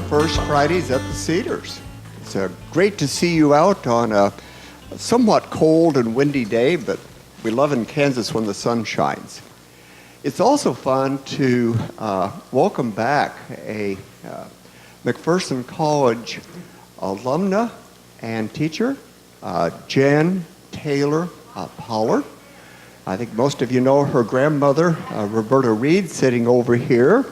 First Fridays at the Cedars. It's great to see you out on a somewhat cold and windy day, but we love in Kansas when the sun shines. It's also fun to welcome back a McPherson College alumna and teacher, Jen Taylor Pollard. I think most of you know her grandmother, Roberta Reed, sitting over here.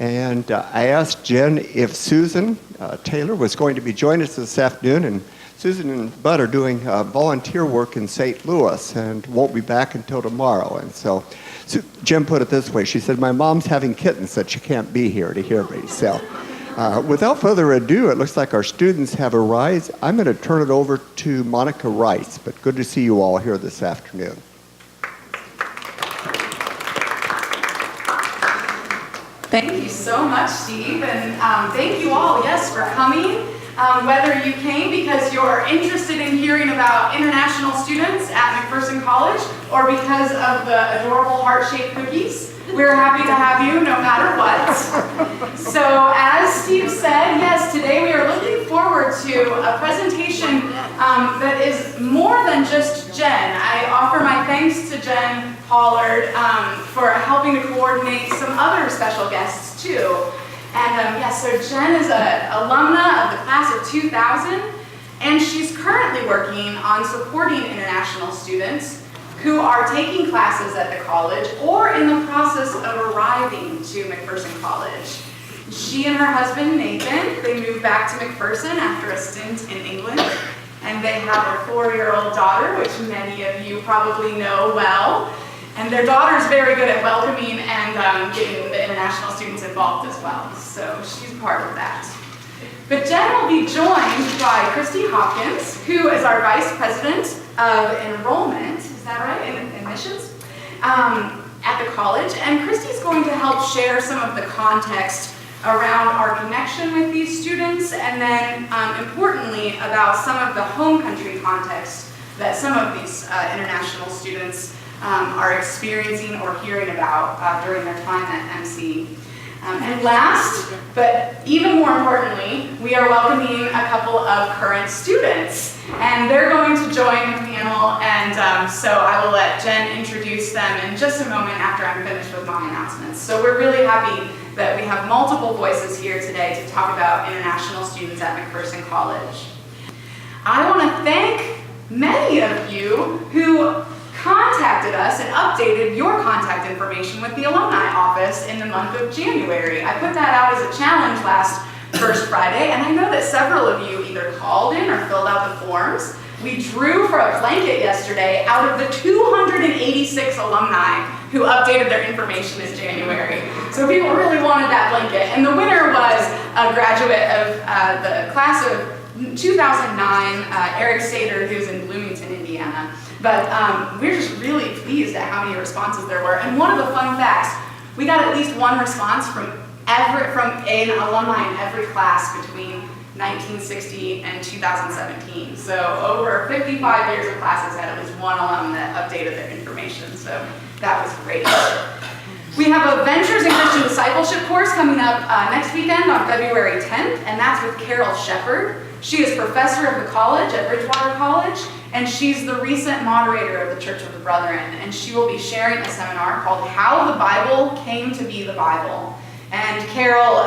And I asked Jen if Susan Taylor was going to be joining us this afternoon. And Susan and Bud are doing volunteer work in St. Louis and won't be back until tomorrow. And so Jen put it this way. She said, my mom's having kittens that she can't be here to hear me. So without further ado, it looks like our students have arrived. I'm going to turn it over to Monica Rice, but good to see you all here this afternoon. Thank you so much, Steve, and thank you all, yes, for coming. Whether you came because you're interested in hearing about international students at McPherson College or because of the adorable heart-shaped cookies, we're happy to have you no matter what. So as Steve said, yes, today we are looking forward to a presentation that is more than just Jen. I offer my thanks to Jen Pollard for helping to coordinate some other special guests too. And yes, so Jen is an alumna of the class of 2000, and she's currently working on supporting international students who are taking classes at the college or in the process of arriving to McPherson College. She and her husband, Nathan, they moved back to McPherson after a stint in England, and they have a 4-year-old daughter, which many of you probably know well. And their daughter's very good at welcoming and getting the international students involved as well. So she's part of that. But Jen will be joined by Christi Hopkins, who is our Vice President of Enrollment, is that right, in admissions, at the college. And Christi's going to help share some of the context around our connection with these students, and then importantly about some of the home country context that some of these international students are experiencing or hearing about during their time at MC. And last, but even more importantly, we are welcoming a couple of current students, and they're going to join the panel, and so I will let Jen introduce them in just a moment after I'm finished with my announcements. So we're really happy that we have multiple voices here today to talk about international students at McPherson College. I want to thank many of you who contacted us and updated your contact information with the alumni office in the month of January. I put that out as a challenge last First Friday, and I know that several of you either called in or filled out the forms. We drew for a blanket yesterday out of the 286 alumni who updated their information in January. So people really wanted that blanket, and the winner was a graduate of the class of 2009, Eric Cedars, who's in Bloomington, Indiana. But we're just really pleased at how many responses there were. And one of the fun facts, we got at least one response from an alumni in every class between 1960 and 2017. So over 55 years of classes had at least one alum that updated their information. So that was great. We have a Ventures in Christian Discipleship course coming up next weekend on February 10th, and that's with Carol Shepard. She is professor of the college at Bridgewater College, and she's the recent moderator of the Church of the Brethren, and she will be sharing a seminar called How the Bible Came to Be the Bible. And Carol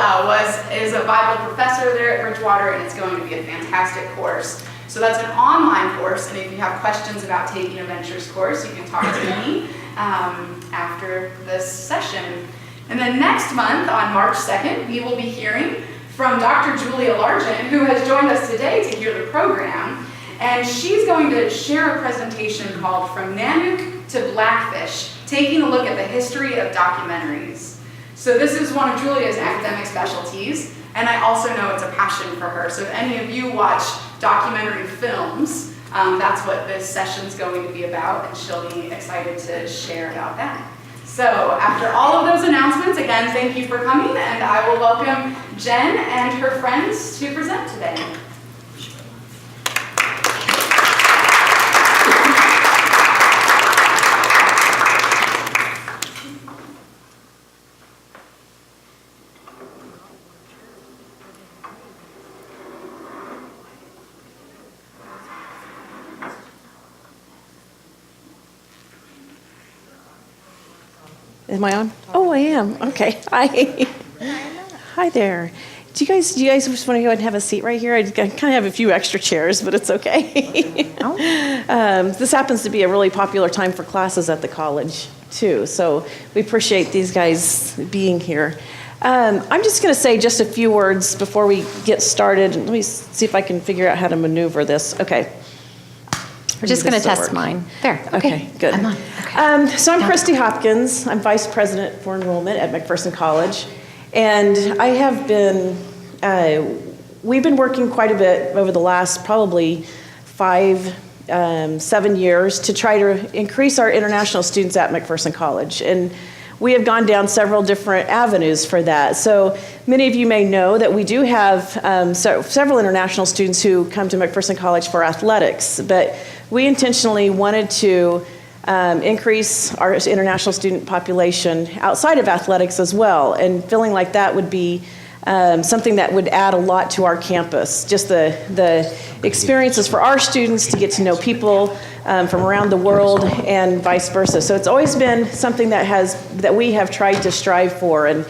is a Bible professor there at Bridgewater, and it's going to be a fantastic course. So that's an online course, and if you have questions about taking a Ventures course, you can talk to me after this session. And then next month, on March 2nd, we will be hearing from Dr. Julia Largent, who has joined us today to hear the program. And she's going to share a presentation called From Nanook to Blackfish, taking a look at the history of documentaries. So this is one of Julia's academic specialties, and I also know it's a passion for her. So if any of you watch documentary films, that's what this session's going to be about, and she'll be excited to share about that. So after all of those announcements, again, thank you for coming, and I will welcome Jen and her friends to present today. Am I on? Oh, I am. Okay. Hi. Hi there. Do you guys just want to go ahead and have a seat right here? I kind of have a few extra chairs, but it's okay. This happens to be a really popular time for classes at the college, too. So we appreciate these guys being here. I'm just going to say just a few words before we get started. Let me see if I can figure out how to maneuver this. Okay. We're just going to test mine. There. Okay, good. I'm on. Okay. So I'm Christi Hopkins. I'm Vice President for Enrollment at McPherson College. And I have been, we've been working quite a bit over the last probably 7 years to try to increase our international students at McPherson College. And we have gone down several different avenues for that. So many of you may know that we do have several international students who come to McPherson College for athletics, but we intentionally wanted to increase our international student population outside of athletics as well, and feeling like that would be something that would add a lot to our campus. Just the experiences for our students to get to know people from around the world and vice versa. So it's always been something that we have tried to strive for. And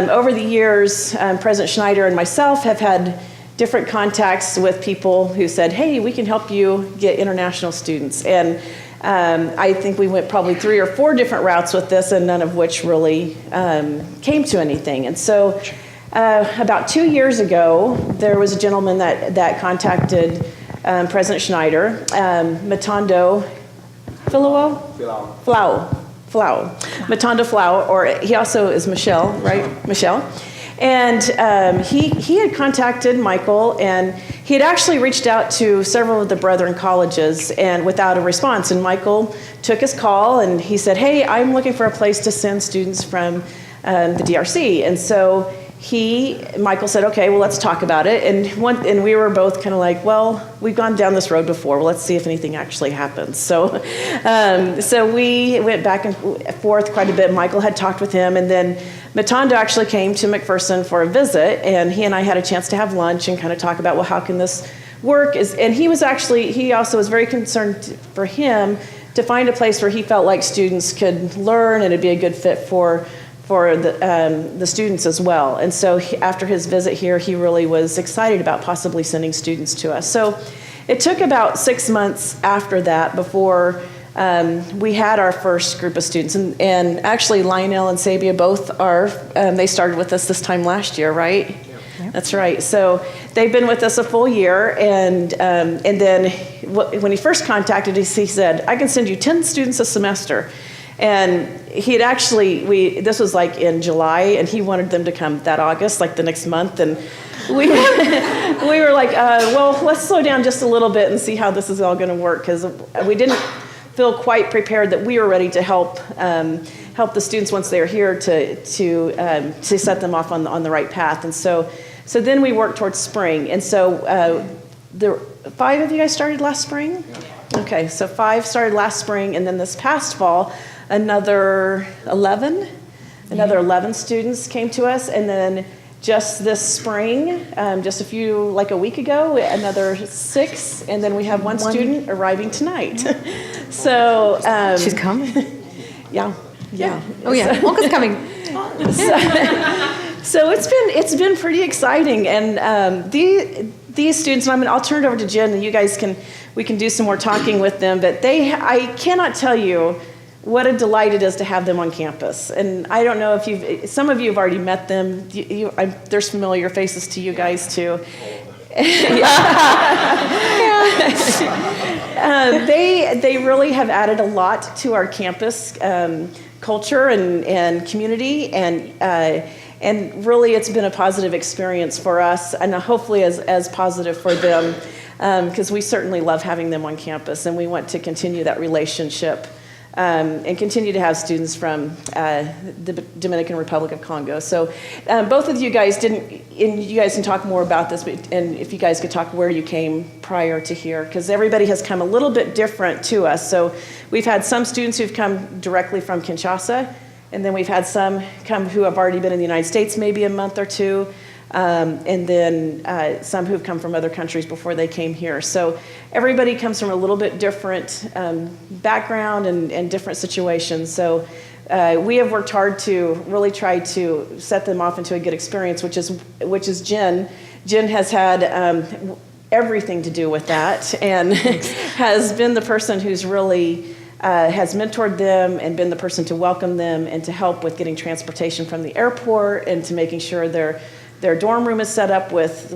over the years, President Schneider and myself have had different contacts with people who said, hey, we can help you get international students. And I think we went probably 3 or 4 different routes with this, and none of which really came to anything. And so about 2 years ago, there was a gentleman that contacted President Schneider, Matondo Flau. Matondo Flau, or he also is Michelle, right? Michelle. And he had contacted Michael, and he had actually reached out to several of the brethren colleges and without a response. And Michael took his call, and he said, hey, I'm looking for a place to send students from the DRC. And so Michael said, okay, well, let's talk about it. And we were both kind of like, well, we've gone down this road before. Well, let's see if anything actually happens. So we went back and forth quite a bit. Michael had talked with him, and then Matondo actually came to McPherson for a visit, and he and I had a chance to have lunch and kind of talk about, well, how can this work? And he also was very concerned for him to find a place where he felt like students could learn and it'd be a good fit for the students as well. And so after his visit here, he really was excited about possibly sending students to us. So it took about 6 months after that before we had our first group of students. And actually Lionel and Sabia both they started with us this time last year, right? Yeah. That's right. So they've been with us a full year. And then when he first contacted us, he said, I can send you 10 students a semester. And he had this was like in July, and he wanted them to come that August, like the next month. And we were like, well, let's slow down just a little bit and see how this is all going to work, because we didn't feel quite prepared that we were ready to help the students once they were here to set them off on the right path. And so then we worked towards spring. And so 5 of you guys started last spring? Yeah. Okay, so 5 started last spring, and then this past fall, another 11 students came to us, and then just this spring, just a week ago, another 6, and then we have one student arriving tonight. So she's coming. Yeah. Oh yeah, Olga's coming. So it's been pretty exciting, and these students, and I'll turn it over to Jen, and we can do some more talking with them. But I cannot tell you what a delight it is to have them on campus. And I don't know if some of you have already met them. There's familiar faces to you guys too. They really have added a lot to our campus culture and community, and really it's been a positive experience for us, and hopefully as positive for them, because we certainly love having them on campus, and we want to continue that relationship. And continue to have students from the Dominican Republic of Congo. So both of you guys you guys can talk more about this, and if you guys could talk where you came prior to here, because everybody has come a little bit different to us. So we've had some students who've come directly from Kinshasa, and then we've had some come who have already been in the United States maybe a month or two, and then some who've come from other countries before they came here. So everybody comes from a little bit different background and different situations. So we have worked hard to really try to set them off into a good experience, which is Jen. Jen has had everything to do with that, and has been the person who's really has mentored them and been the person to welcome them and to help with getting transportation from the airport and to making sure their dorm room is set up with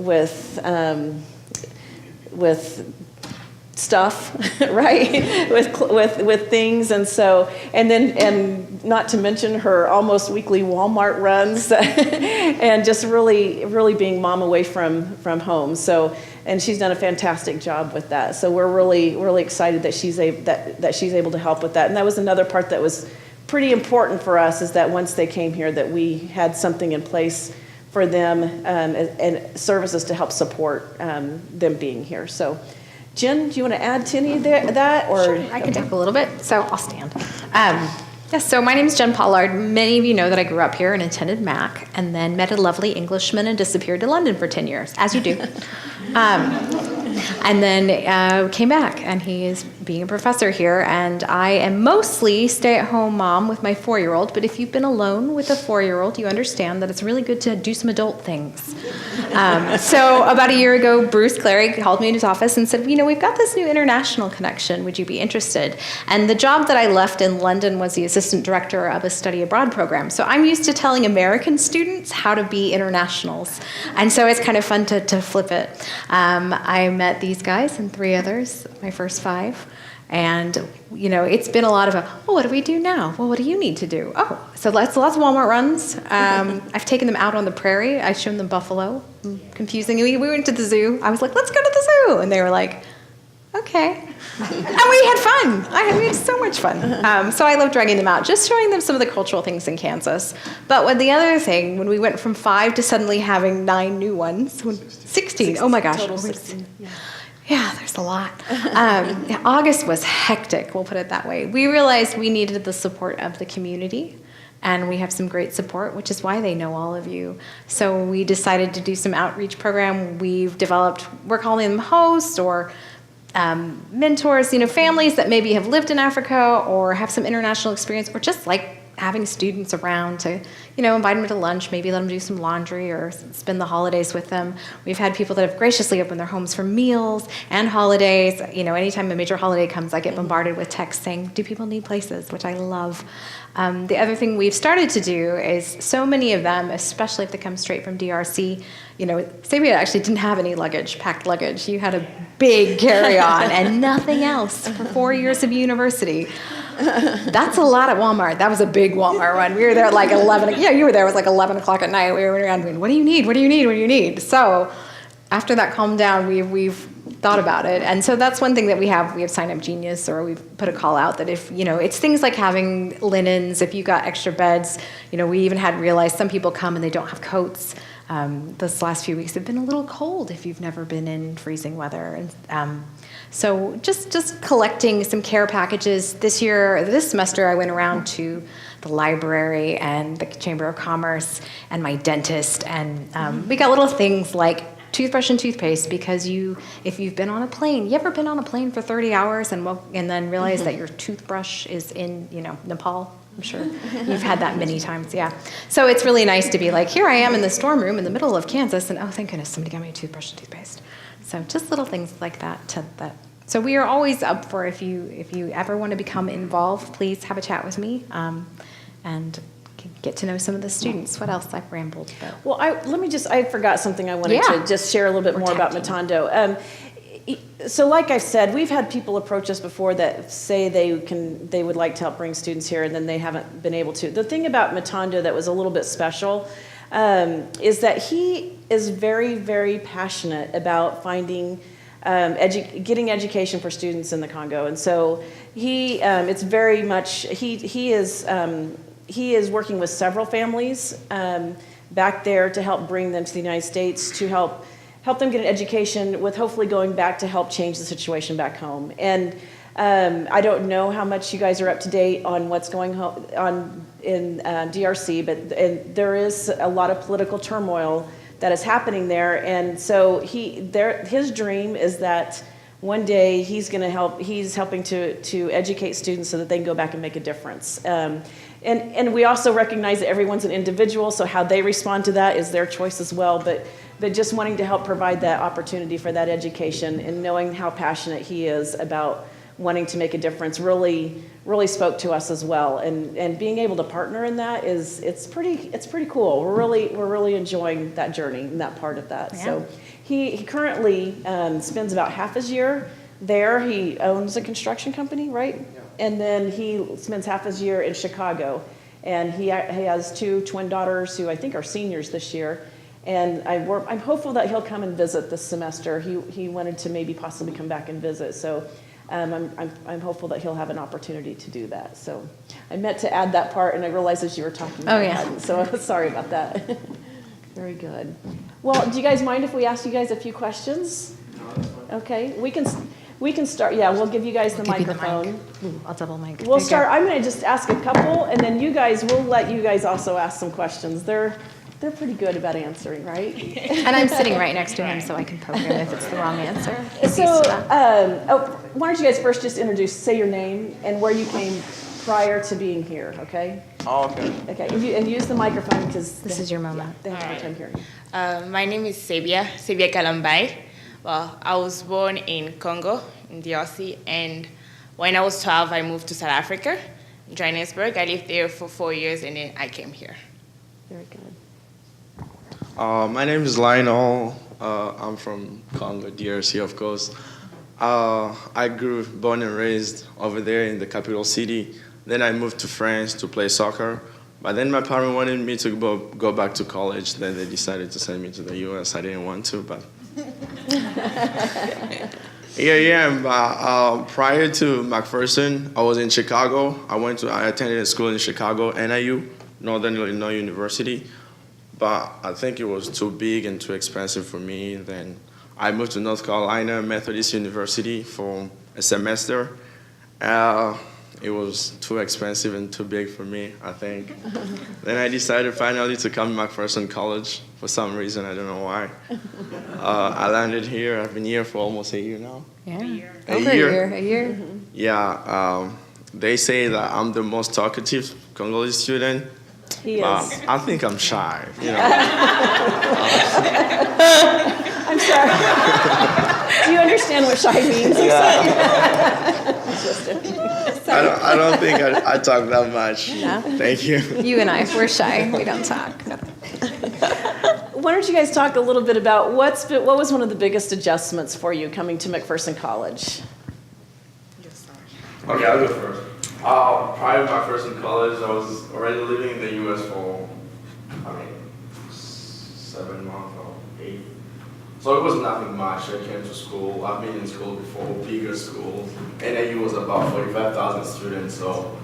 stuff, right? with things, and not to mention her almost weekly Walmart runs, and just really being mom away from home. So, and she's done a fantastic job with that. So we're really excited that she's able to help with that. And that was another part that was pretty important for us, is that once they came here, that we had something in place for them, and services to help support them being here. So, Jen, do you want to add to any of that? Or Sure, I can talk a little bit, so I'll stand. Yes, so my name is Jen Pollard. Many of you know that I grew up here and attended Mac, and then met a lovely Englishman and disappeared to London for 10 years, as you do. And then came back, and he is being a professor here, and I am mostly stay-at-home mom with my 4-year-old, but if you've been alone with a 4-year-old, you understand that it's really good to do some adult things. So about a year ago, Bruce Clary called me in his office and said, we've got this new international connection. Would you be interested? And the job that I left in London was the assistant director of a study abroad program. So I'm used to telling American students how to be internationals. And so it's kind of fun to flip it. I met these guys and 3 others, my first 5. And, it's been a lot of what do we do now? Well, what do you need to do? Oh, so lots of Walmart runs. I've taken them out on the prairie. I've shown them buffalo. Confusingly, we went to the zoo. I was like, let's go to the zoo. And they were like, okay. And we had fun. We had so much fun. So I love dragging them out, just showing them some of the cultural things in Kansas. But when we went from 5 to suddenly having 9 new ones, 16. Oh my gosh. Total 16. Yeah, there's a lot. August was hectic, we'll put it that way. We realized we needed the support of the community, and we have some great support, which is why they know all of you. So we decided to do some outreach program. We've developed, we're calling them hosts or mentors, families that maybe have lived in Africa or have some international experience, or just like having students around to, invite them to lunch, maybe let them do some laundry or spend the holidays with them. We've had people that have graciously opened their homes for meals and holidays. Anytime a major holiday comes, I get bombarded with texts saying, do people need places, which I love. The other thing we've started to do is so many of them, especially if they come straight from DRC, say we actually didn't have any packed luggage. You had a big carry-on and nothing else for 4 years of university. That's a lot at Walmart. That was a big Walmart run. We were there at like 11. Yeah, you were there. It was like 11 o'clock at night. We were around going, what do you need? What do you need? What do you need? So after that calmed down, we've thought about it. And so that's one thing that we have. We have Sign Up Genius, or we've put a call out that if, it's things like having linens, if you got extra beds, we even had realized some people come and they don't have coats. This last few weeks have been a little cold if you've never been in freezing weather. And so just collecting some care packages. This semester, I went around to the library and the Chamber of Commerce and my dentist, and we got little things like toothbrush and toothpaste, because if you've been on a plane, you ever been on a plane for 30 hours and then realize that your toothbrush is in, Nepal? I'm sure you've had that many times, yeah. So it's really nice to be like, here I am in the storm room in the middle of Kansas, and oh, thank goodness, somebody got me a toothbrush and toothpaste. So just little things like that. So we are always up for, if you ever want to become involved, please have a chat with me, and get to know some of the students. What else? I've rambled about. Well, I forgot something I wanted to just share a little bit more about Matondo. So like I said, we've had people approach us before that say they would like to help bring students here, and then they haven't been able to. The thing about Matondo that was a little bit special is that he is very, very passionate about finding getting education for students in the Congo, and so it's very much he is working with several families back there to help bring them to the United States to help them get an education, with hopefully going back to help change the situation back home. And I don't know how much you guys are up to date on what's going on in DRC, but there is a lot of political turmoil that is happening there. And so his dream is that one day he's helping to educate students so that they can go back and make a difference. And we also recognize that everyone's an individual, so how they respond to that is their choice as well. But just wanting to help provide that opportunity for that education and knowing how passionate he is about wanting to make a difference really spoke to us as well. And being able to partner in that it's pretty cool. We're really enjoying that journey and that part of that. Yeah. So he currently spends about half his year there. He owns a construction company, right? Yeah. And then he spends half his year in Chicago. And he has 2 twin daughters who I think are seniors this year. And I'm hopeful that he'll come and visit this semester. He wanted to maybe possibly come back and visit. So I'm hopeful that he'll have an opportunity to do that. So I meant to add that part, and I realized as you were talking, Oh, yeah. I hadn't. So sorry about that. Very good. Well, do you guys mind if we ask you guys a few questions? No, that's fine. Okay, we can start. Yeah, we'll give you guys the Give you the microphone. mic. Ooh, I'll double mic. We'll There you start. go. I'm going to just ask a couple, and then we'll let you guys also ask some questions. They're pretty good about answering, right? And I'm sitting right next to him, so I can poke him if it's the wrong answer. He's So, used to that. why don't you guys first just say your name and where you came prior to being here, okay? Oh, okay. Okay, and use the microphone because This is your moment. they have a hard time hearing you. My name is Sebia Kalambai. Well, I was born in Congo, in DRC, and when I was 12, I moved to South Africa, Johannesburg. I lived there for 4 years, and then I came here. Very good. My name is Lionel. I'm from Congo, DRC, of course. I born and raised over there in the capital city. Then I moved to France to play soccer. But then my parents wanted me to go back to college. Then they decided to send me to the U.S. I didn't want to, but prior to McPherson, I was in Chicago. I attended a school in Chicago, NIU, Northern Illinois University. But I think it was too big and too expensive for me. Then I moved to North Carolina Methodist University for a semester. It was too expensive and too big for me, I think. Then I decided finally to come to McPherson College for some reason. I don't know why. I landed here. I've been here for almost a year now. Yeah. A Over year. a year. Yeah. They say that I'm the most talkative Congolese student. He But is. I think I'm shy, you know. I'm sorry. Do you understand what shy means? I don't think I talk that much. No. Thank you. You and I, we're shy. We don't talk. Why don't you guys talk a little bit about what was one of the biggest adjustments for you coming to McPherson College? Okay, I'll go first. Prior to McPherson College, I was already living in the U.S. for, 7 months or 8. So it was nothing much. I came to school. I've been in school before, bigger schools. NAU was about 45,000 students, so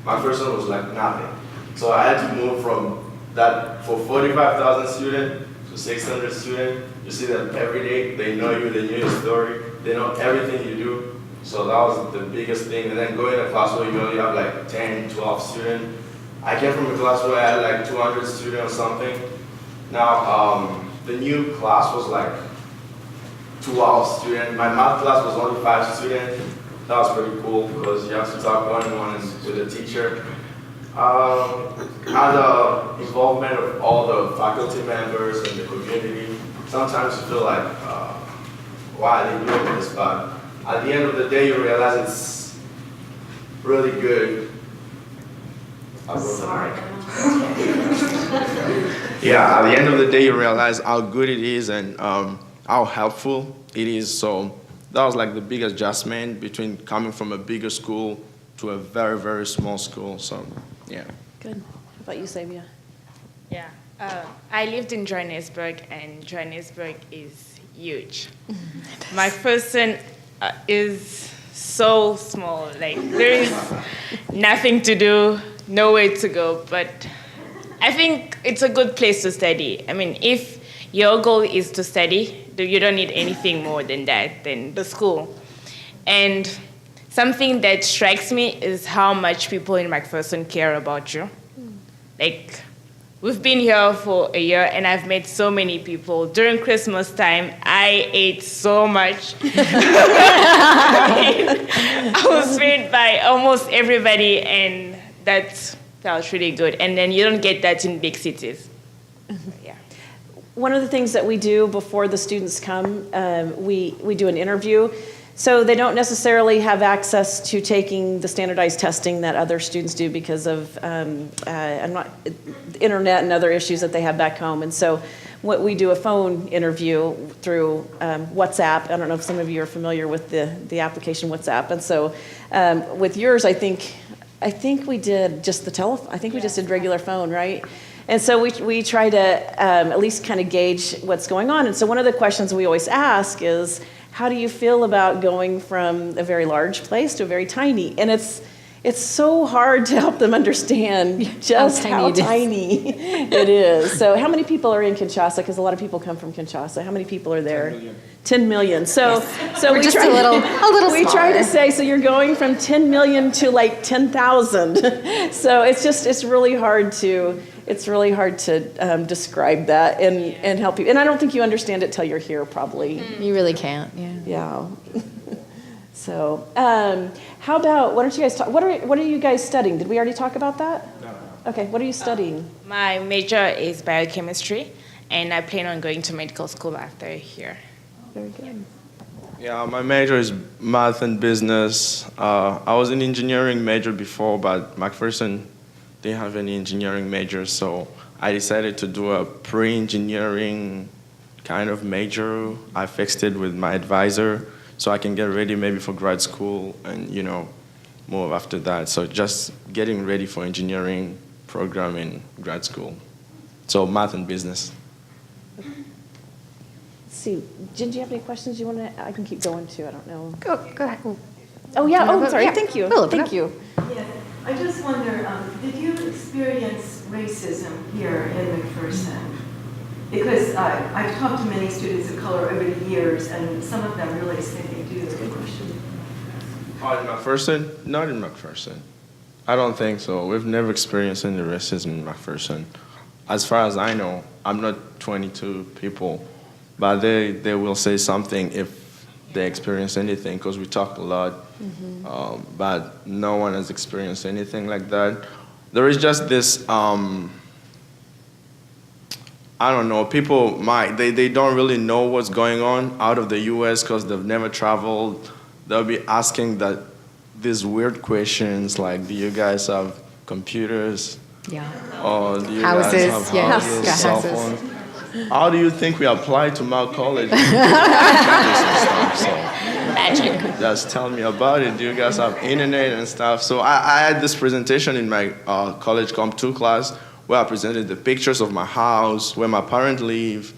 McPherson was like nothing. So I had to move from that for 45,000 students to 600 students. You see them every day. They know you. They know your story. They know everything you do. So that was the biggest thing. And then going to a class where you only have like 10, 12 students. I came from a class where I had like 200 students or something. Now, the new class was like 12 students. My math class was only 5 students. That was pretty cool because you have to talk one-on-one with the teacher. And the involvement of all the faculty members and the community. Sometimes you feel like, why are they doing this? But at the end of the day, you realize it's really good. Sorry. Yeah, at the end of the day, you realize how good it is and how helpful it is. So that was like the big adjustment between coming from a bigger school to a very, very small school. So, yeah. Good. How about you, Sabia? Yeah. I lived in Johannesburg, and Johannesburg is huge. McPherson is so small. Like, there is nothing to do, nowhere to go. But I think it's a good place to study. I mean, if your goal is to study, you don't need anything more than that, than the school. And something that strikes me is how much people in McPherson care about you. Like, we've been here for a year, and I've met so many people. During Christmas time, I ate so much. I was fed by almost everybody, and that felt really good. And then you don't get that in big cities. Yeah. One of the things that we do before the students come, we do an interview. So they don't necessarily have access to taking the standardized testing that other students do because of internet and other issues that they have back home. And so what we do a phone interview through WhatsApp. I don't know if some of you are familiar with the application WhatsApp. And so with yours, I think we did just the telephone. I think we just did regular phone, right? And so we try to at least kind of gauge what's going on. And so one of the questions we always ask is, how do you feel about going from a very large place to a very tiny? And it's so hard to help them understand just how tiny it is. So how many people are in Kinshasa? Because a lot of people come from Kinshasa. How many people are there? 10 million. So We're we just try, a little we try to smaller. say, so you're going from 10 million to like 10,000. So it's really hard to describe that and help you. And I don't think you understand it till you're here, probably. You really can't, Yeah. So, how about, why don't you guys talk, what are you guys studying? Did we already talk about that? No. Okay, what are you studying? My major is biochemistry, and I plan on going to medical school after here. Very good. Yeah, my major is math and business. I was an engineering major before, but McPherson didn't have any engineering majors, so I decided to do a pre-engineering kind of major. I fixed it with my advisor so I can get ready maybe for grad school and, move after that. So just getting ready for engineering program in grad school. So math and business. Let's see, did you have any questions you want to, I can keep going too, I don't know. Go ahead. Oh, yeah, oh, sorry, Yeah. thank you, We'll open thank up. you. Yeah, I just wonder, did you experience racism here in McPherson? Because I've talked to many students of color over the years, and some of them really say they do. Good question. Oh, in McPherson? Not in McPherson. I don't think so. We've never experienced any racism in McPherson. As far as I know, I'm not 22 people, but they will say something if they experience anything, because we talk a lot, but no one has experienced anything like that. There is just this, I don't know, people they don't really know what's going on out of the U.S. because they've never traveled. They'll be asking these weird questions like, do you guys have computers? Yeah. Or do you Houses, guys have yeah. houses, Got cell houses. phones? How do you think we apply to Mount College? Magic. Just tell me about it. Do you guys have internet and stuff? So I had this presentation in my college Comp 2 class where I presented the pictures of my house, where my parents live,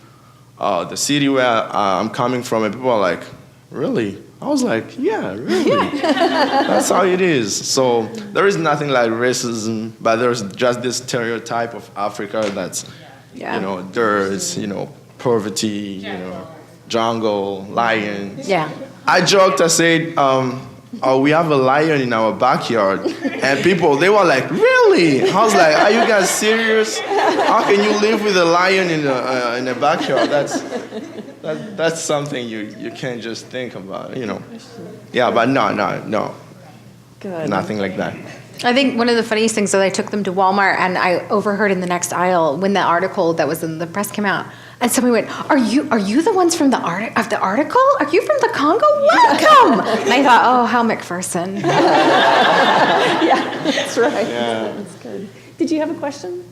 the city where I'm coming from, and people are like, really? I was like, yeah, really? That's how it is. So there is nothing like racism, but there's just this stereotype of Africa that's, dirt, poverty, jungle, lion. Yeah. I joked, I said, we have a lion in our backyard. And people, they were like, really? I was like, are you guys serious? How can you live with a lion in a backyard? That's something you can't just think about, Yeah, but no. Good. Nothing like that. I think one of the funniest things is I took them to Walmart and I overheard in the next aisle when the article that was in the press came out. And somebody went, "Are you the ones from the article? Are you from the Congo? Welcome!" And I thought, "Oh, how McPherson." Yeah, that's right. Yeah. That's good. Did you have a question?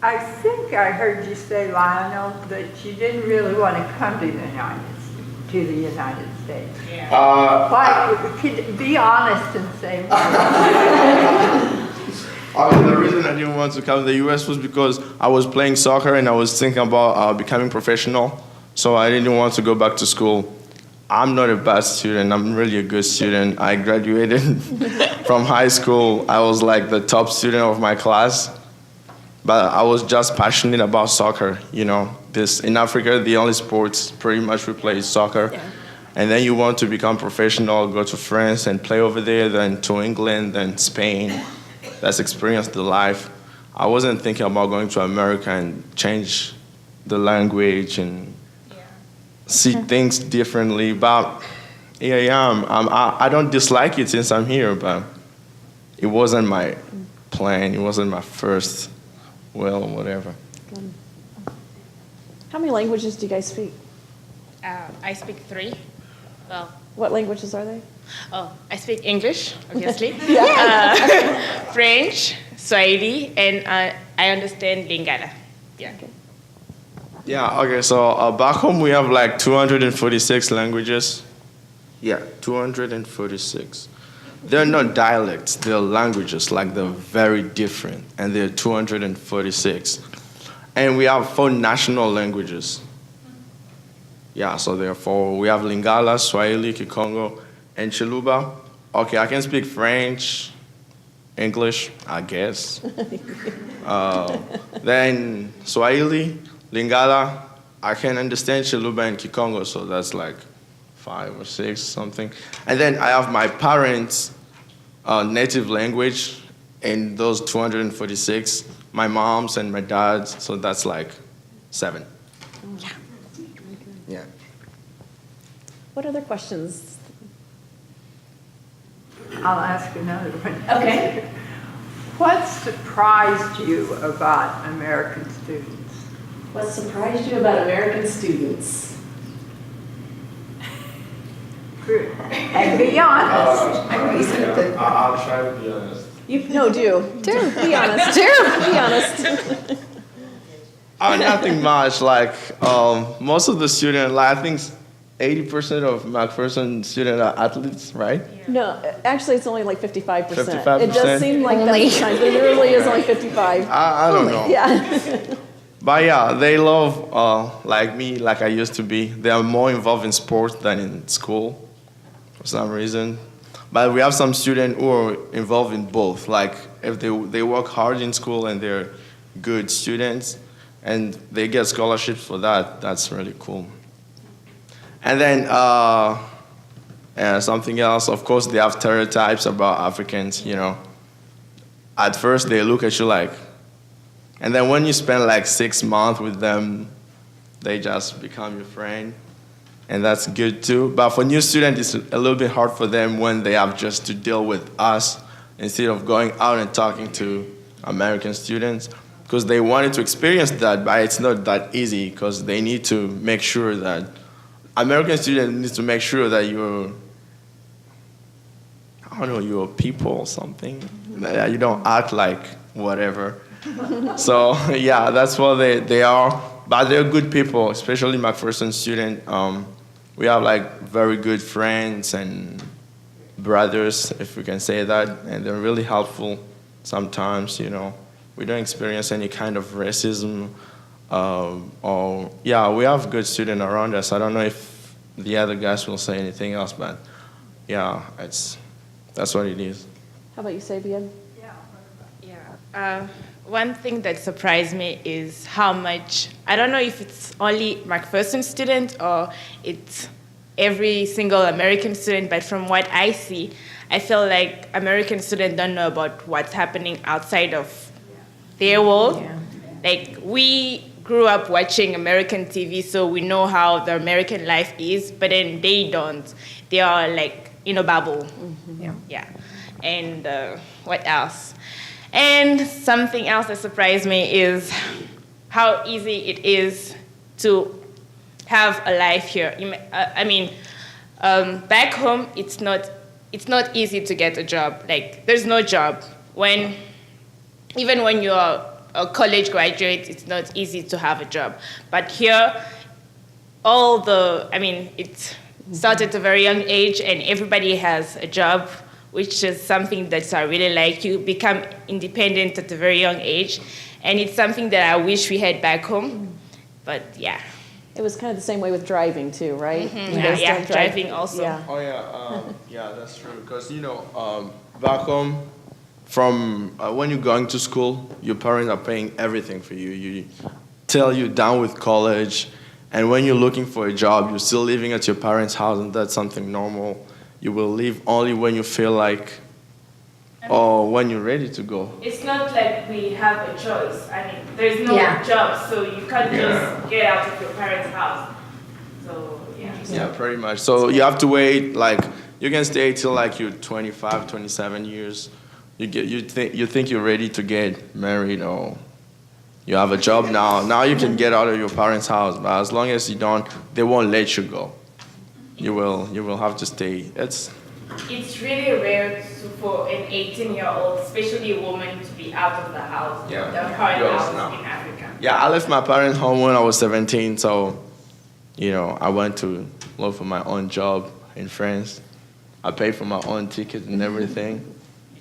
I think I heard you say, Lionel, that you didn't really want to come to the United States. Why? Be honest and say why. The reason I didn't want to come to the U.S. was because I was playing soccer and I was thinking about becoming professional. So I didn't want to go back to school. I'm not a bad student. I'm really a good student. I graduated from high school. I was like the top student of my class. But I was just passionate about soccer. In Africa, the only sports pretty much we play is soccer. Yeah. And then you want to become professional, go to France and play over there, then to England, then Spain. That's experienced the life. I wasn't thinking about going to America and change the language and see things differently. But here I am. I don't dislike it since I'm here, but it wasn't my plan. It wasn't my first will or whatever. How many languages do you guys speak? I speak 3. Well, What languages are they? I speak English, obviously. French, Swahili, and I understand Lingala. Yeah. Yeah, okay, so back home we have like 246 languages. Yeah, 246. They're not dialects, they're languages, like they're very different, and they're 246. And we have 4 national languages. Yeah, so therefore we have Lingala, Swahili, Kikongo, and Chiluba. Okay, I can speak French, English, I guess. Then Swahili, Lingala, I can understand Chiluba and Kikongo, so that's like 5 or 6 something. And then I have my parents' native language in those 246, my mom's and my dad's, so that's like 7. Yeah. Yeah. What other questions? I'll ask another one. Okay. What surprised you about American students? What surprised you about American students? And be honest. I'll try to be honest. Be honest. Be honest. Nothing much. Like most of the students, like I think 80% of McPherson students are athletes, right? No, actually, it's only like 55%. 55%? It does seem like that sometimes, but it really is only 55. I don't know. Yeah. But yeah, they love like me, like I used to be. They are more involved in sports than in school for some reason. But we have some students who are involved in both. Like if they work hard in school and they're good students and they get scholarships for that, that's really cool. And then something else, of course, they have stereotypes about Africans, you know. At first, they look at you like, and then when you spend like 6 months with them, they just become your friend. And that's good too. But for new students, it's a little bit hard for them when they have just to deal with us instead of going out and talking to American students. Because they wanted to experience that, but it's not that easy because they need to make sure that American students need to make sure that you're a people or something. That you don't act like whatever. So yeah, that's what they are. But they're good people, especially McPherson student. We have like very good friends and brothers, if we can say that, and they're really helpful sometimes, you know. We don't experience any kind of racism. We have good students around us. I don't know if the other guys will say anything else, but yeah, that's what it is. How about you, Sabian? One thing that surprised me is how much, I don't know if it's only McPherson student or it's every single American student, but from what I see, I feel like American students don't know about what's happening outside of their world. Yeah. Like, we grew up watching American TV, so we know how the American life is, but then they don't. They are like in a bubble. Mm-hmm. Yeah. And what else? And something else that surprised me is how easy it is to have a life here. Back home, it's not easy to get a job. Like, there's no job. Even when you're a college graduate, it's not easy to have a job. But here, it started at a very young age, and everybody has a job, which is something that I really like. You become independent at a very young age, and it's something that I wish we had back home. But yeah. It was kind of the same way with driving too, right? Mm-hmm. Driving also. Yeah. Oh yeah, that's true. Because back home, from when you're going to school, your parents are paying everything for you. You tell you down with college, and when you're looking for a job, you're still living at your parents' house, and that's something normal. You will leave only when you feel like, or when you're ready to go. It's not like we have a choice. There's no job, so you can't just get out of your parents' house. So, yeah. Yeah, pretty much. So you have to wait, like, you can stay till like you're 25, 27 years you think you're ready to get married or you have a job now. Now you can get out of your parents' house, but as long as you don't, they won't let you go. You will have to stay. It's really rare for an 18-year-old, especially a woman, to be out of the house. Yeah. The current Girls house now. in Africa. Yeah, I left my parents' home when I was 17, so, I went to look for my own job in France. I paid for my own ticket and everything.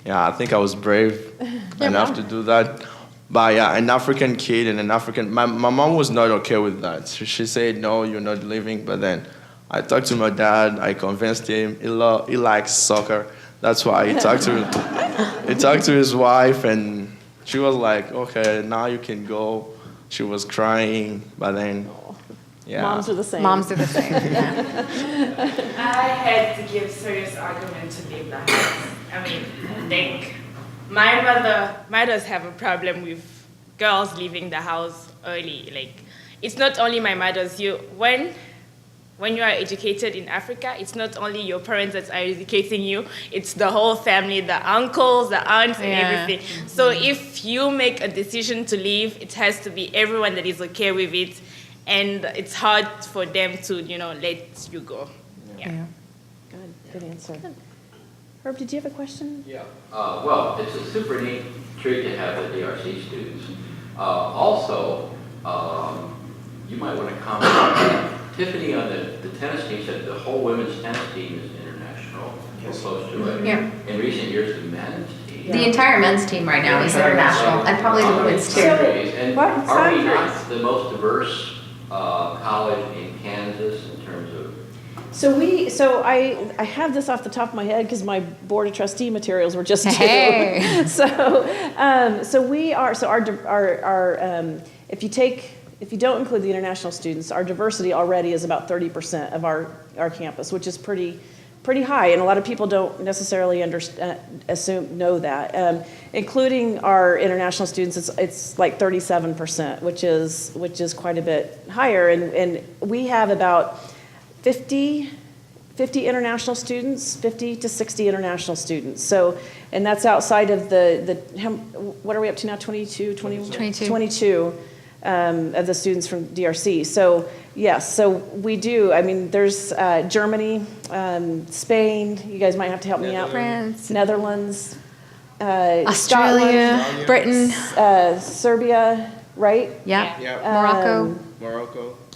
Yeah, I think I was brave enough to do that. But yeah, an African kid and my mom was not okay with that. She said, no, you're not leaving. But then I talked to my dad, I convinced him, he likes soccer. That's why he talked to his wife, and she was like, okay, now you can go. She was crying, but then, yeah. Moms are the same. Moms are the same. I had to give serious argument to leave the house. I mean, like, my mothers have a problem with girls leaving the house early. Like, it's not only my mothers. When you are educated in Africa, it's not only your parents that are educating you, it's the whole family, the uncles, the aunts, and everything. So if you make a decision to leave, it has to be everyone that is okay with it, and it's hard for them to, let you go. Yeah. Good answer. Herb, did you have a question? Yeah. Well, it's a super neat treat to have the DRC students. Also, you might want to comment. Tiffany on the tennis team said the whole women's tennis team is international, or close to it. Yeah. In recent years, the men's team. The entire men's team right now is international, and probably the women's too. And are we not the most diverse college in Kansas in terms of? So I have this off the top of my head because my board of trustee materials were just due. Hey. If you don't include the international students, our diversity already is about 30% of our campus, which is pretty high, and a lot of people don't necessarily know that. Including our international students, it's like 37%, which is quite a bit higher, and we have about 50 international students, 50 to 60 international students. So, and that's outside of what are we up to now? 22, 21? 22 of the students from DRC. So yes, so we do. I mean, there's Germany, Spain. You guys might have to help me out. France, Netherlands, Australia, Scotland, Britain, Serbia, right? Yeah.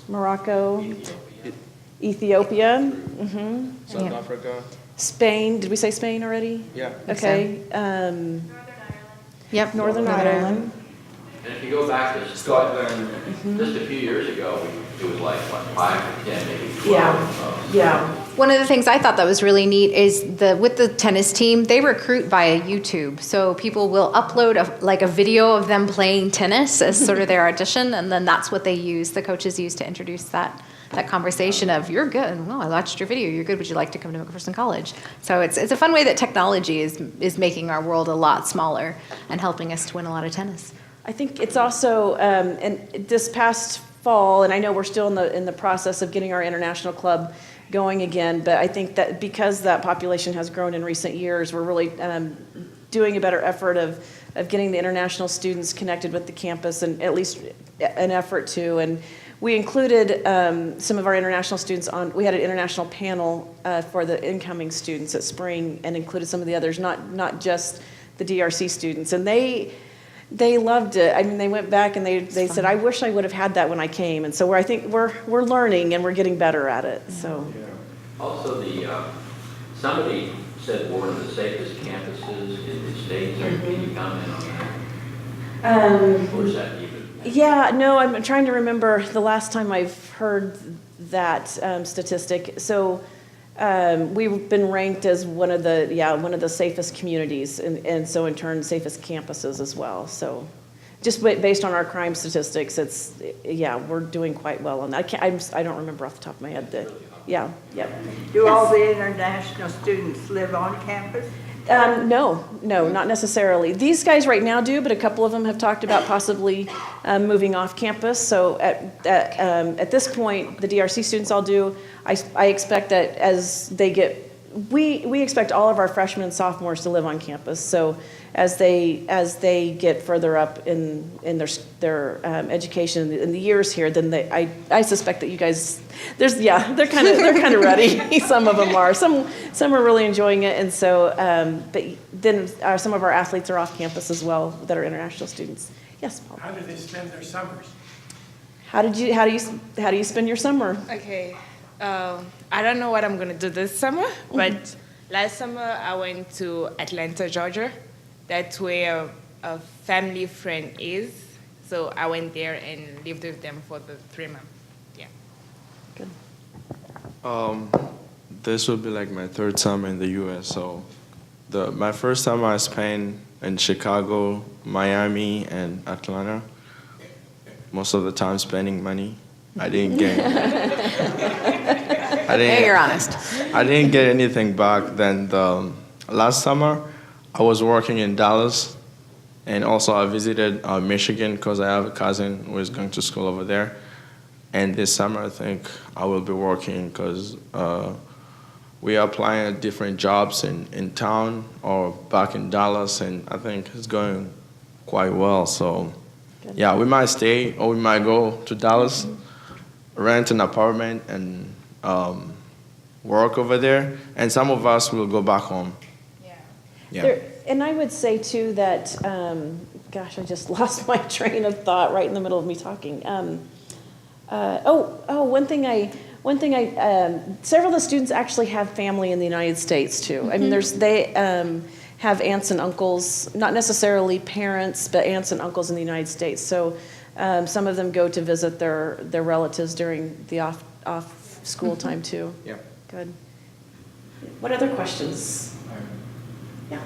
Morocco, Ethiopia, South Africa. Spain. Did we say Spain already? Yeah. Okay. Northern Ireland. And if you go back to Scotland, just a few years ago, it was like, 5 to 10, maybe 12. Yeah. One of the things I thought that was really neat is with the tennis team, they recruit via YouTube. So people will upload a video of them playing tennis as sort of their audition, and then that's what the coaches use to introduce that conversation of, you're good, well, I watched your video, you're good, would you like to come to McPherson College? So it's a fun way that technology is making our world a lot smaller and helping us to win a lot of tennis. I think it's also, and this past fall, and I know we're still in the process of getting our international club going again, but I think that because that population has grown in recent years, we're really doing a better effort of getting the international students connected with the campus, and at least an effort to. And we included some of our international students we had an international panel for the incoming students at Spring, and included some of the others, not just the DRC students. And they loved it. I mean, they went back and they said, I wish I would have had that when I came. And so I think we're learning and we're getting better at it. So. Yeah. Also, somebody said one of the safest campuses in the States. Can you comment on that? Or is that even? Yeah, no, I'm trying to remember the last time I've heard that statistic. So we've been ranked as one of the safest communities, and so in turn safest campuses as well. So just based on our crime statistics, we're doing quite well on that. I don't remember off the top of my head. Do all the international students live on campus? No, not necessarily. These guys right now do, but a couple of them have talked about possibly moving off campus. So at this point, the DRC students all do. I expect that as they get we expect all of our freshmen and sophomores to live on campus. So as they get further up in their education in the years here, then I suspect that you guys they're kind of ready. Some of them are. Some are really enjoying it, and so but then some of our athletes are off campus as well that are international students. Yes, Paul. How do they spend their summers? How do you spend your summer? Okay. I don't know what I'm gonna do this summer, but last summer I went to Atlanta, Georgia. That's where a family friend is. So I went there and lived with them for the 3 months. Yeah. Good. This will be like my third summer in the U.S. So my first summer I spent in Chicago, Miami, and Atlanta. Most of the time spending money. I didn't get. You're honest. I didn't get anything back. Then the last summer, I was working in Dallas, and also I visited Michigan because I have a cousin who is going to school over there. And this summer, I think I will be working because we are applying at different jobs in town or back in Dallas, and I think it's going quite well. So, yeah, we might stay or we might go to Dallas, rent an apartment, and work over there. And some of us will go back home. Yeah. And I would say too that, gosh, I just lost my train of thought right in the middle of me talking. One thing. Several of the students actually have family in the United States too. I mean, they have aunts and uncles, not necessarily parents, but aunts and uncles in the United States. So some of them go to visit their relatives during the off school time too. Yeah. Good. What other questions? Yeah.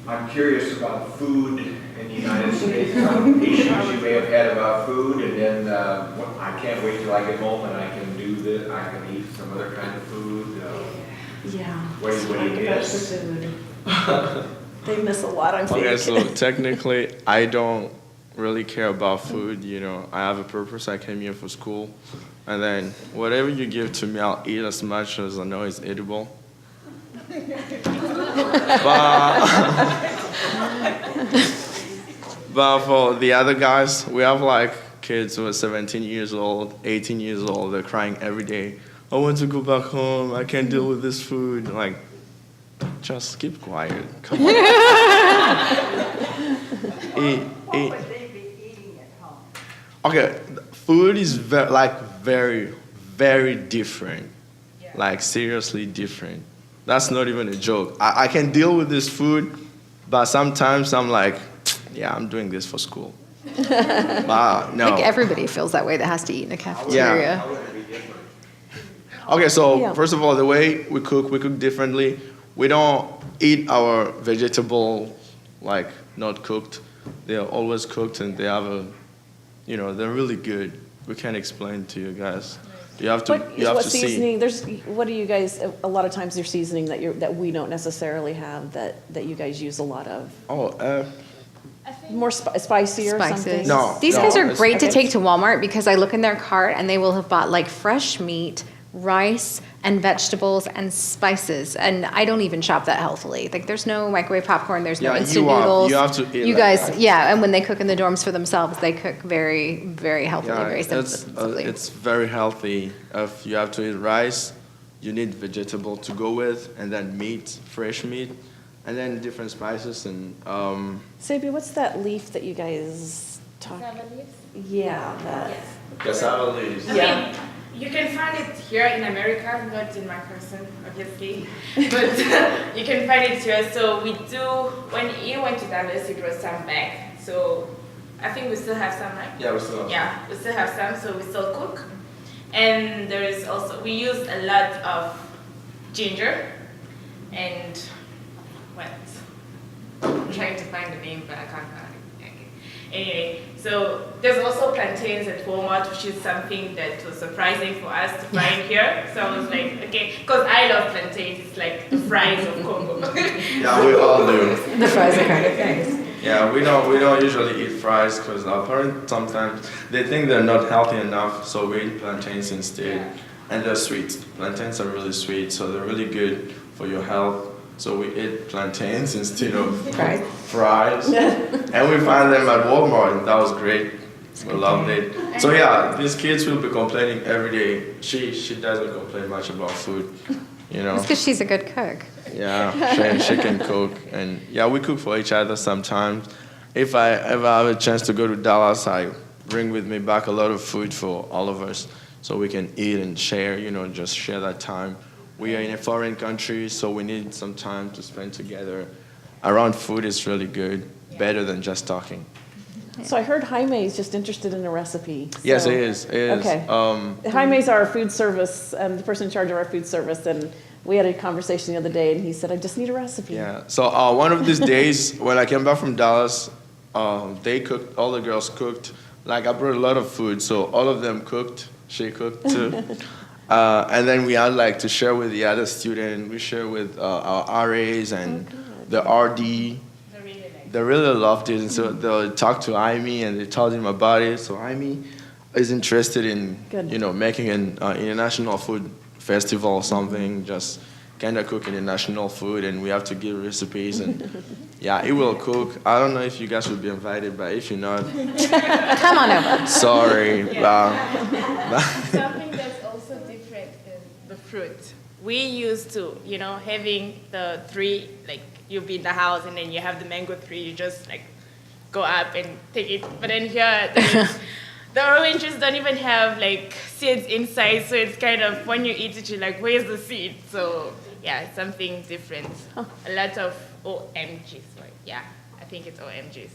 I'm curious about food in the United States. Some issues you may have had about food, and then I can't wait till I get home and I can do this. I can eat some other kind of food. Yeah. What do you miss? They miss a lot, I'm thinking. Okay, so technically, I don't really care about food. You know, I have a purpose. I came here for school. And then whatever you give to me, I'll eat as much as I know is edible. But for the other guys, we have like kids who are 17 years old, 18 years old. They're crying every day. I want to go back home. I can't deal with this food. Like, just keep quiet. Come on. Eat. What would they be eating at home? Okay, food is very, very different. Like, seriously different. That's not even a joke. I can deal with this food, but sometimes I'm like, yeah, I'm doing this for school. No. I think everybody feels that way that has to eat in a cafeteria. Okay, so first of all, the way we cook differently. We don't eat our vegetables like not cooked. They are always cooked, and they have they're really good. We can't explain to you guys. You have to see. Seasoning? What do you guys? A lot of times there's seasoning that we don't necessarily have that you guys use a lot of. More spicy or something. No. These guys are great to take to Walmart because I look in their cart and they will have bought like fresh meat, rice, and vegetables and spices, and I don't even shop that healthily. Like, there's no microwave popcorn, there's no instant noodles. You have to eat. You guys, and when they cook in the dorms for themselves, they cook very, very healthily, very simply. It's very healthy. If you have to eat rice, you need vegetable to go with, and then meat, fresh meat, and then different spices and. Sabi, what's that leaf that you guys talk? Cassava leaves? Yeah, that. Yes. Cassava leaves. Yeah. You can find it here in America, not in McPherson, obviously, but you can find it here. So we do, when he went to Dallas, it was some back. So I think we still have some, right? Yeah, we still have some. Yeah, we still have some, so we still cook. And there is also, we use a lot of ginger and what? I'm trying to find the name, but I can't find it. Okay. Anyway, so there's also plantains at Walmart, which is something that was surprising for us to find here. So I was like, okay, because I love plantains. It's like the fries of Congo. Yeah, we all do. The fries are kind of things. Yeah, we don't usually eat fries because our parents sometimes they think they're not healthy enough, so we eat plantains instead. Yeah. And they're sweet. Plantains are really sweet, so they're really good for your health. So we eat plantains instead of Fries. fries. And we find them at Walmart, and that was great. We loved it. So yeah, these kids will be complaining every day. She doesn't complain much about food, you know. It's because she's a good cook. Yeah, she can cook, and yeah, we cook for each other sometimes. If I ever have a chance to go to Dallas, I bring with me back a lot of food for all of us, so we can eat and share. You know, just share that time. We are in a foreign country, so we need some time to spend together. Around food is really good, better than just talking. So I heard Jaime is just interested in a recipe. Yes, So- it is. It is. Okay. Jaime's our food service, the person in charge of our food service, and we had a conversation the other day, and he said, I just need a recipe. Yeah. So one of these days, when I came back from Dallas, they cooked. All the girls cooked. Like I brought a lot of food, so all of them cooked. She cooked too. And then we had like to share with the other students. We share with our RAs and the RD. They really loved it, and so they talked to Jaime and they told him about it. So Jaime is interested in, making an international food festival or something, just kind of cook international food, and we have to give recipes. And yeah, he will cook. I don't know if you guys will be invited, but if you're not, Come on over. sorry. Something that's also different is the fruit. We used to, having the tree, like you'll be in the house and then you have the mango tree, you just like go up and take it. But then here, the oranges don't even have like seeds inside, so it's kind of, when you eat it, you're like, where's the seed? So yeah, it's something different. A lot of OMGs, right? Yeah, I think it's OMGs.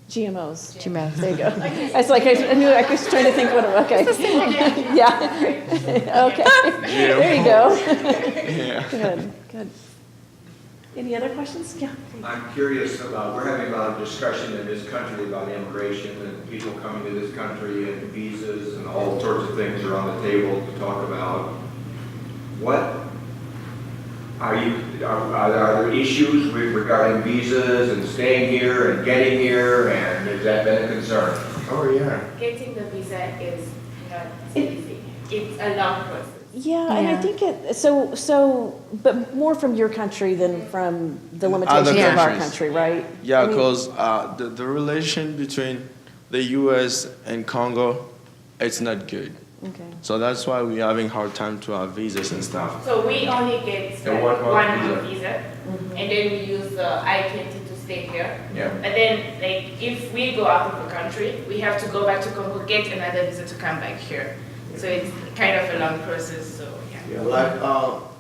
GMOs. GMOs. There you go. It's like I knew, I was trying to think what, okay. Yeah. Okay. There you go. Yeah. Good. Any other questions? Yeah. I'm curious about, we're having a lot of discussion in this country about immigration and people coming to this country and visas and all sorts of things are on the table to talk about. What are there issues regarding visas and staying here and getting here, and has that been a concern? Oh yeah. Getting the visa is not easy. It's a long process. Yeah, and I think but more from your country than from the limitations of our countries. country, right? Yeah, I mean, because the relation between the U.S. and Congo, it's not good. Okay. So that's why we're having hard time to have visas and stuff. So we only get A like, 1 month one visa, and then we use the I-20 to stay here. Yeah. But then, like, if we go out of the country, we have to go back to Congo, get another visa to come back here. So it's kind of a long process. So yeah. Like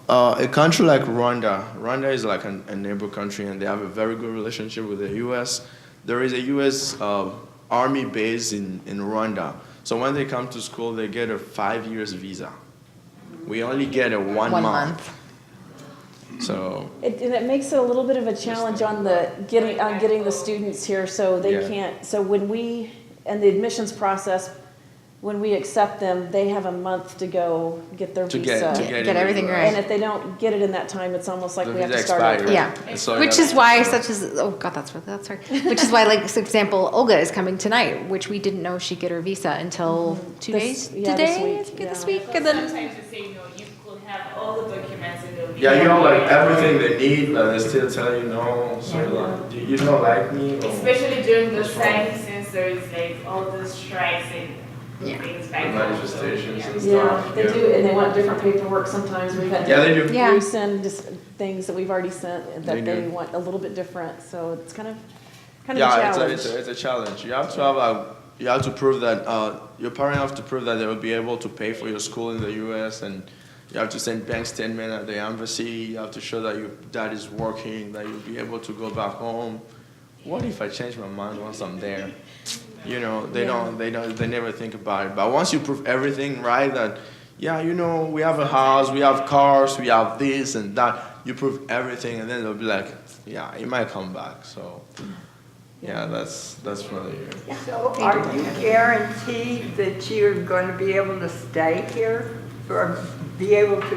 a country like Rwanda. Rwanda is like a neighbor country, and they have a very good relationship with the U.S. There is a U.S. Army base in Rwanda. So when they come to school, they get a 5 years visa. We only get a 1 month. So it makes it a little bit of a challenge on getting the students here, so they can't. So when and the admissions process, when we accept them, they have a month to go get their visa. Get everything right. And if they don't get it in that time, it's almost like The we have to visa start over. expired. Yeah, So which is why that's right. Which is why, like, for example, Olga is coming tonight, which we didn't know she'd get her visa until 2 days. This week, I think, this week, and then Sometimes they say, no, you could have all the documents and they'll be yeah, you know, like everything they need, but they still tell you no. So like, you don't like me. Or especially during the signing, since there is like all the strikes and things back home. manifestations and Yeah, stuff. they do, and they want different paperwork sometimes. We've had Yeah, they do. Yeah. resend just things that we've already sent that They they do. want a little bit different, so it's kind of a Yeah, challenge. it's a challenge. You have to have you have to prove that your parents have to prove that they will be able to pay for your school in the U.S. and you have to send bank statement at the embassy. You have to show that your dad is working, that you'll be able to go back home. What if I change my mind once I'm there? You know, they never think about it. But once you prove everything right, that we have a house, we have cars, we have this and that. You prove everything, and then they'll be like, yeah, you might come back. So. Yeah, that's really good. So are you guaranteed that you're going to be able to stay here, or be able to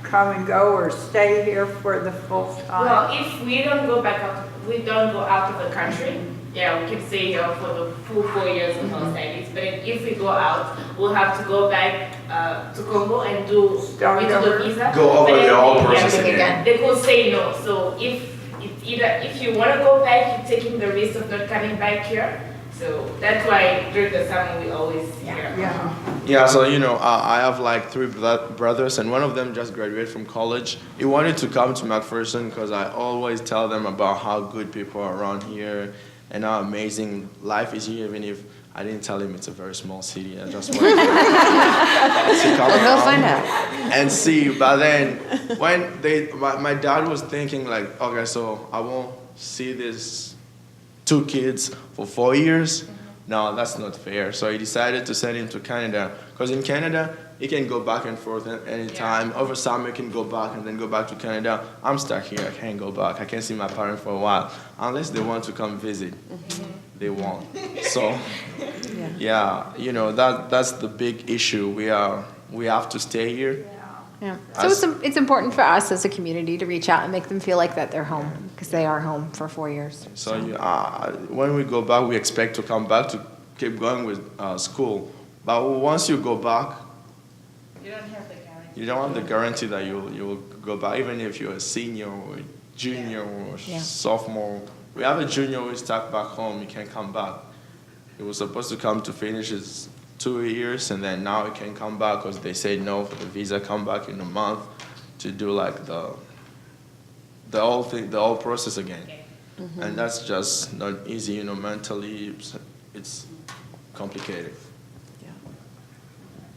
come and go, or stay here for the full time? Well, if we don't go out of the country, yeah, we can stay here for the full 4 years of our studies. But if we go out, we'll have to go back to Congo and do the visa. Go over But the whole yeah, process again. They could say no. So if you want to go back, you're taking the risk of not coming back here. So that's why during the summer we always Yeah, so I have like 3 brothers, and one of them just graduated from college. He wanted to come to McPherson because I always tell them about how good people are around here and how amazing life is here, even if I didn't tell him it's a very small city. I just wanted to come We'll around find out. and see. But then when my dad was thinking like, okay, so I won't see these 2 kids for 4 years. No, that's not fair. So he decided to send him to Canada. Because in Canada, he can go back and forth at any time. Over summer, he can go back and then go back to Canada. I'm stuck here. I can't go back. I can't see my parents for a while. Unless they want to come visit. They won't. So, yeah, that's the big issue. We have to stay here. Yeah. So it's important for us as a community to reach out and make them feel like that they're home, because they are home for 4 years. So when we go back, we expect to come back to keep going with school. But once you go back, You don't have the guarantee. you don't have the guarantee that you will go back, even if you're a senior or a junior or sophomore. We have a junior who is stuck back home. He can't come back. He was supposed to come to finish his 2 years, and then now he can come back because they say no for the visa. Come back in a month to do like the whole thing, the whole process again. And that's just not easy, mentally it's complicated. Yeah.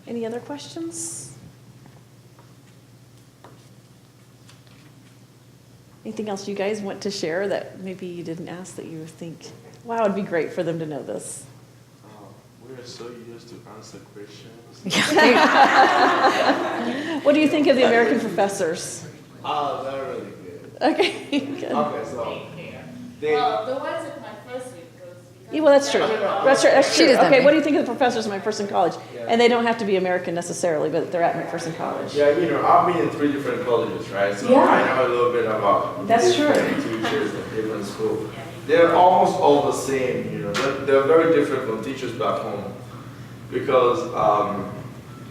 Any other questions? Anything else you guys want to share that maybe you didn't ask that you think, wow, it'd be great for them to know this? We're so used to answer questions. What do you think of the American professors? Oh, they're really good. Okay, good. Okay, so Well, the ones at McPherson, Yeah, well, that's true. That's true. That's She true. doesn't Okay, know. what do you think of the professors at McPherson College? And they don't have to be American necessarily, but they're at McPherson College. Yeah, I've been in 3 different colleges, right? So Yeah. I know a little bit about That's different teachers at different schools. They're almost all the same, They're very different from teachers back home because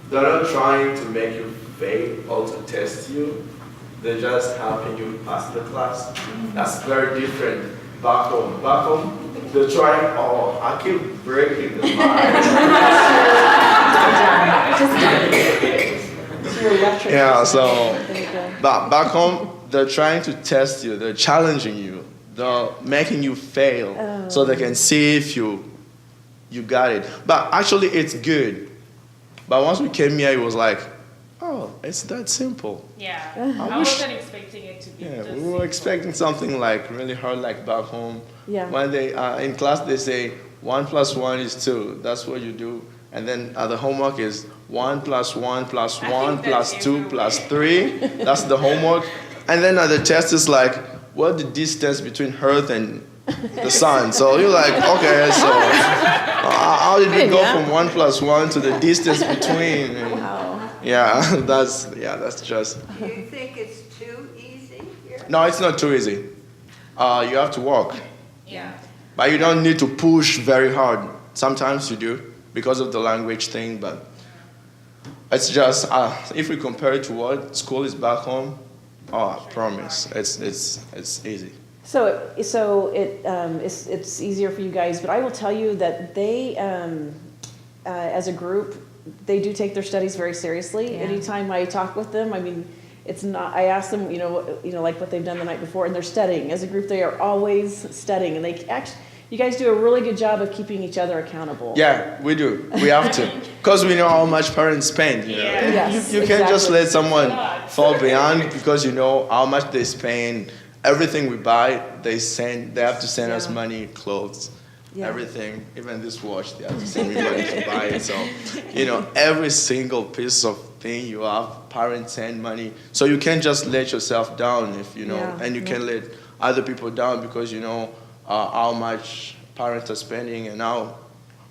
they're not trying to make you fail or to test you. They're just helping you pass the class. That's very different back home. Back home, they're trying, I keep breaking the Yeah, so There you go. but back home, they're trying to test you. They're challenging you. They're making you fail so they can see if you got it. But actually, it's good. But once we came here, it was like, oh, it's that simple. Yeah, I I wish- wasn't expecting it to be Yeah, this we simple. were expecting something like really hard, like back home. Yeah. When they in class, they say 1 + 1 is 2. That's what you do. And then the homework is 1 + 1 + 1 + 2 + 3. That's the homework. And then the test is like, what the distance between Earth and the sun? So you're like, okay, so how did we go from 1 + 1 to the distance between? And Wow. yeah, that's just. Do you think it's too easy here? No, it's not too easy. You have to work. Yeah. But you don't need to push very hard. Sometimes you do because of the language thing, but it's just, if we compare it to what school is back home, I promise, it's easy. So it's easier for you guys, but I will tell you that they, as a group, they do take their studies very seriously. Yeah. Anytime I talk with them, I mean, it's not. I ask them, like what they've done the night before, and they're studying. As a group, they are always studying, and they actually. You guys do a really good job of keeping each other accountable. Yeah, we do. We have to. Because we know how much parents spend. Yes, You can't just exactly. let someone fall behind because you know how much they spend. Everything we buy, they have to send us money, clothes, everything. Even this watch, they have to send me money to buy it. So, every single piece of thing you have, parents send money. So you can't just let yourself down and you can't let other people down because how much parents are spending and now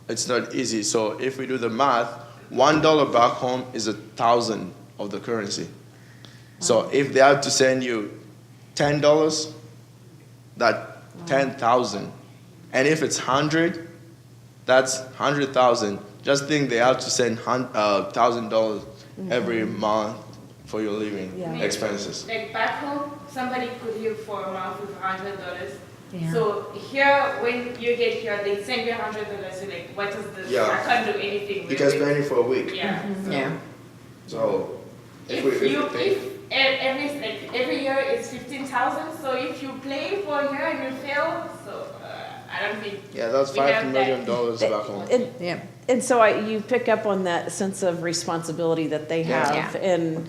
it's not easy. So if we do the math, $1 back home is 1,000 of the currency. So if they have to send you $10, that's 10,000. And if it's 100, that's 100,000 Just think they have to send $1,000 every month for your living expenses. Like back home, somebody could live for a month with $100. Yeah. So here, when you get here, they send you $100. So like, what is this? Yeah. I can't do anything with You can it. spend it for a week. Yeah. Yeah. So If every year it's 15,000, so if you play for a year and you fail, so I don't think. yeah, that's we have $5 million that. back home. And, and so you pick up on that sense of responsibility that they have, and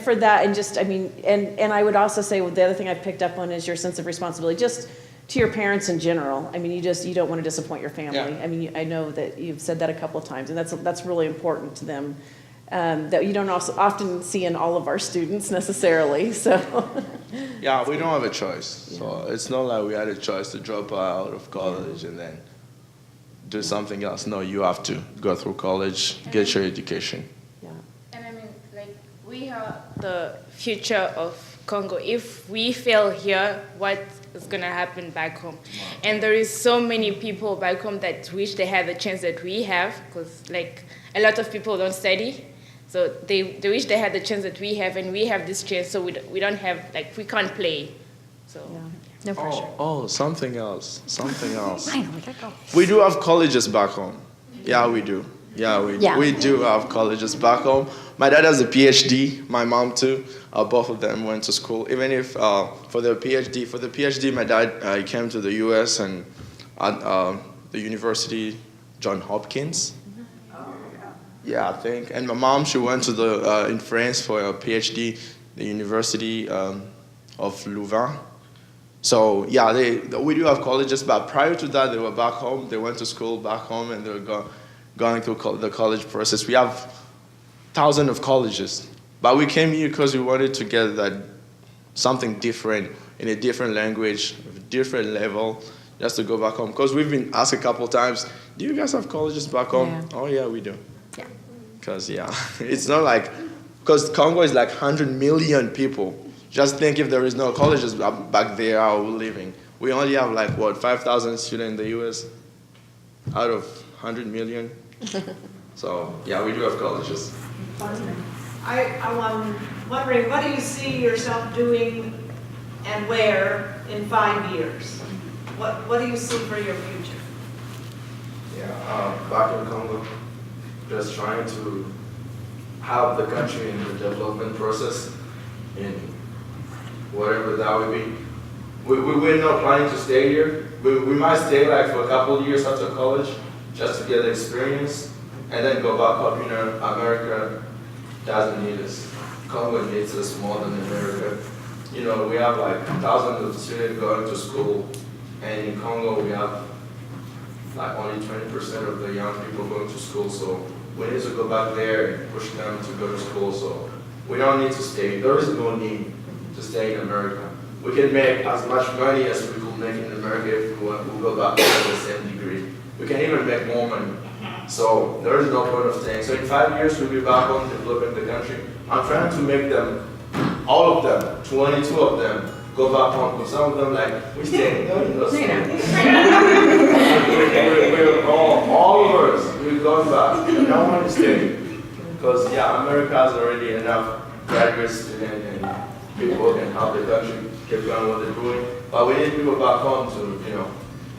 for that, and just, I mean, and I would also say, well, the other thing I picked up on is your sense of responsibility, just to your parents in general. I mean, you don't want to disappoint your family. Yeah. I mean, I know that you've said that a couple of times, and that's really important to them. That you don't also often see in all of our students necessarily. So. Yeah, we don't have a choice. So it's not like we had a choice to drop out of college and then do something else. No, you have to go through college, get your education. And I mean, like, we are the future of Congo. If we fail here, what is going to happen back home? And there is so many people back home that wish they had the chance that we have, because, like, a lot of people don't study. So they wish they had the chance that we have, and we have this chance, so we don't have, like, we can't play. So. No pressure. Oh, something else. Finally, go. We do have colleges back home. Yeah, we do. We do have colleges back home. My dad has a PhD, my mom too. Both of them went to school. Even if for the PhD, my dad came to the U.S. and at the University, Hopkins. Yeah, I think. And my mom, she went to in France for a PhD, the University of Louvain. So yeah, we do have colleges, but prior to that, they were back home. They went to school back home, and they were going through the college process. We have thousands of colleges, but we came here because we wanted to get that something different in a different language, different level, just to go back home. Because we've been asked a couple times, "Do you guys have colleges back home?" Yeah. Oh yeah, we do. Because it's not like, because Congo is like 100 million people. Just think if there is no colleges back there, how we're living. We only have like, 5,000 students in the U.S. out of 100 million. So, yeah, we do have colleges. I'm wondering, what do you see yourself doing and where in 5 years? What do you see for your future? Yeah, back in Congo, just trying to help the country in the development process in whatever that would be. We're not planning to stay here. We might stay like for a couple of years after college just to get the experience and then go back up. America doesn't need us. Congo needs us more than America. We have like thousands of students going to school, and in Congo we have like only 20% of the young people going to school. So we need to go back there and push them to go to school. So we don't need to stay. There is no need to stay in America. We can make as much money as we could make in America if we want to go back to the same degree. We can even make more money. So there is no point of staying. So in 5 years we'll be back home developing the country. I'm trying to make them, all of them, 22 of them, go back home. Because some of them we stay. We're all of us, we're going back. I don't want to stay. Because America has already enough graduate students and people who can help the country keep going what they're doing. But we need people back home to,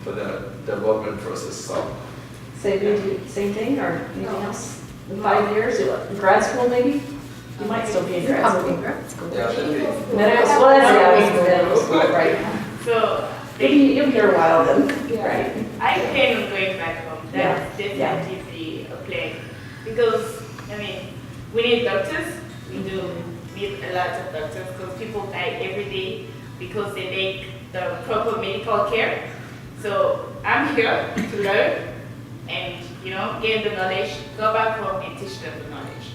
for the development process. So. Same thing, or anything else? In 5 years, grad school maybe? You might still be in grad school. Yeah, should be. Medical school, medical school, right? So You'll be here a while then, right? I plan on going back home. That's definitely a plan. Because, we need doctors. We do need a lot of doctors because people die every day because they make the proper medical care. So I'm here to learn and, gain the knowledge, go back home and teach them the knowledge.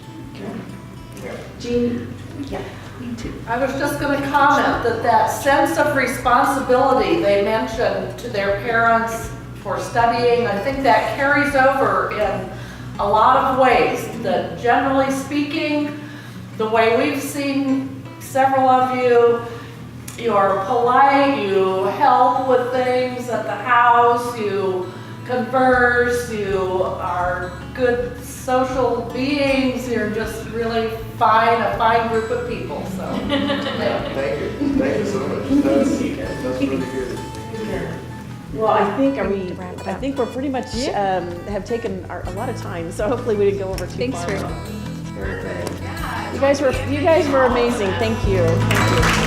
Jean? Yeah. Me too. I was just going to comment that sense of responsibility they mentioned to their parents for studying, I think that carries over in a lot of ways. That generally speaking, the way we've seen several of you, you're polite, you help with things at the house, you converse, you are good social beings, you're just really a fine group of people, so. Thank you so much. That's really good. Well, I think we're pretty much have taken a lot of time, so hopefully we didn't go over too far. Thanks for You guys were amazing. Thank you. Thank you.